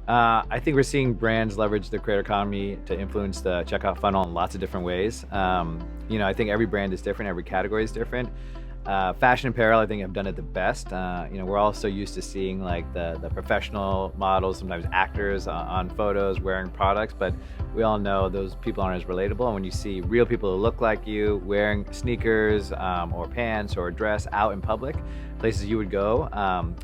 I think we're seeing brands leverage the creator economy to influence the checkout funnel in lots of different ways. I think every brand is different, every category is different. Fashion apparel, I think, have done it the best. We're also used to seeing like the professional models, sometimes actors on photos wearing products, but we all know those people aren't as relatable. And when you see real people who look like you wearing sneakers or pants or a dress out in public, places you would go,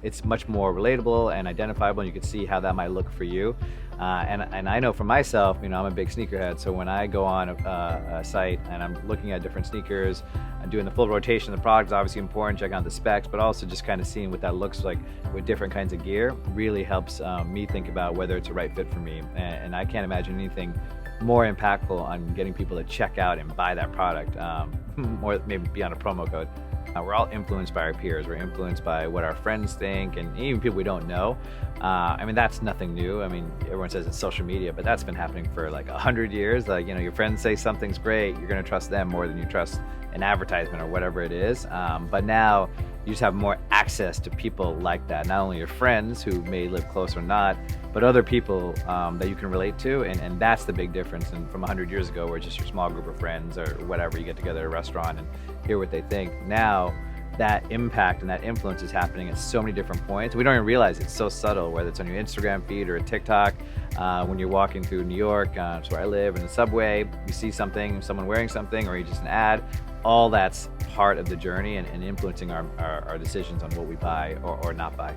it's much more relatable and identifiable, and you can see how that might look for you. And I know for myself, I'm a big sneakerhead. So when I go on a site and I'm looking at different sneakers, I'm doing the full rotation. The product is obviously important, checking out the specs, but also just kind of seeing what that looks like with different kinds of gear really helps me think about whether it's a right fit for me. And I can't imagine anything more impactful on getting people to check out and buy that product, more maybe beyond a promo code. We're all influenced by our peers. We're influenced by what our friends think, and even people we don't know. That's nothing new. Everyone says it's social media, but that's been happening for like 100 years. Like, your friends say something's great, you're going to trust them more than you trust an advertisement or whatever it is. But now you just have more access to people like that. Not only your friends who may live close or not, but other people that you can relate to. And that's the big difference. And from 100 years ago, where it's just your small group of friends or whatever, you get together at a restaurant and hear what they think. Now, that impact and that influence is happening at so many different points. We don't even realize it's so subtle, whether it's on your Instagram feed or a TikTok. When you're walking through New York, that's where I live, in the subway, you see something, someone wearing something, or just an ad. All that's part of the journey and influencing our decisions on what we buy or not buy.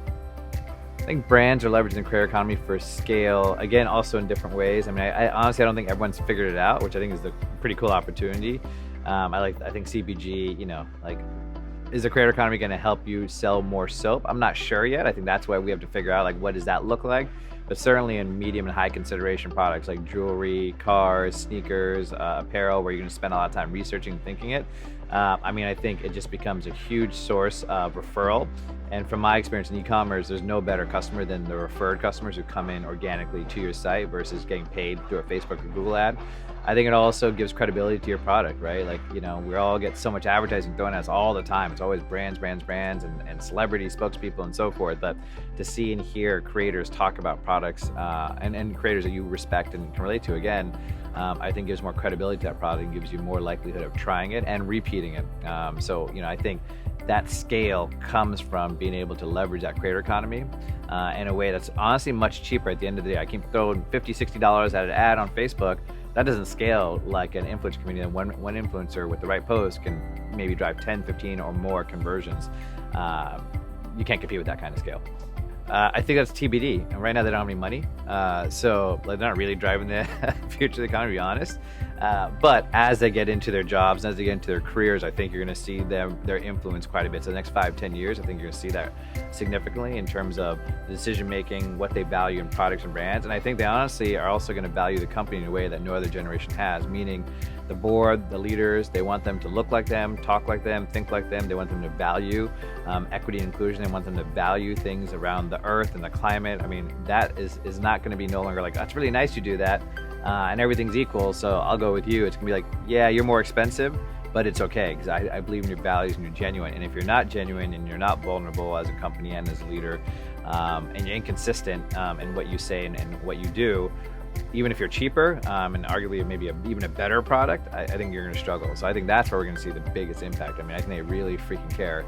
I think brands are leveraging the creator economy for scale, again, also in different ways. I honestly, I don't think everyone's figured it out, which I think is a pretty cool opportunity. I think CPG, is the creator economy going to help you sell more soap? I'm not sure yet. I think that's why we have to figure out, what does that look like? But certainly in medium and high consideration products like jewelry, cars, sneakers, apparel, where you're going to spend a lot of time researching and thinking it. I think it just becomes a huge source of referral. And from my experience in e-commerce, there's no better customer than the referred customers who come in organically to your site versus getting paid through a Facebook or Google ad. I think it also gives credibility to your product, right? We all get so much advertising thrown at us all the time. It's always brands, and celebrity spokespeople and so forth. But to see and hear creators talk about products and creators that you respect and can relate to, again, I think gives more credibility to that product and gives you more likelihood of trying it and repeating it. I think that scale comes from being able to leverage that creator economy in a way that's honestly much cheaper at the end of the day. I can throw $50, $60 at an ad on Facebook. That doesn't scale like an influencer community. And one influencer with the right post can maybe drive 10, 15 or more conversions. You can't compete with that kind of scale. I think that's TBD. And right now they don't have any money. So they're not really driving the future of the economy, to be honest. But as they get into their jobs, and as they get into their careers, I think you're going to see their influence quite a bit. So the next 5-10 years, I think you're going to see that significantly in terms of the decision making, what they value in products and brands. And I think they honestly are also going to value the company in a way that no other generation has, meaning the board, the leaders, they want them to look like them, talk like them, think like them. They want them to value equity and inclusion. They want them to value things around the earth and the climate. That is not going to be no longer like, that's really nice you do that, and everything's equal, so I'll go with you. It's going to be like, yeah, you're more expensive, but it's okay, because I believe in your values and you're genuine. And if you're not genuine and you're not vulnerable as a company and as a leader, and you're inconsistent in what you say and what you do, even if you're cheaper and arguably maybe even a better product, I think you're going to struggle. So I think that's where we're going to see the biggest impact. I think they really freaking care.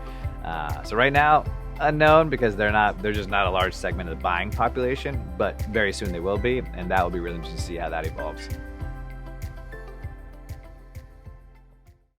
So right now, unknown, because they're just not a large segment of the buying population, but very soon they will be, and that will be really interesting to see how that evolves.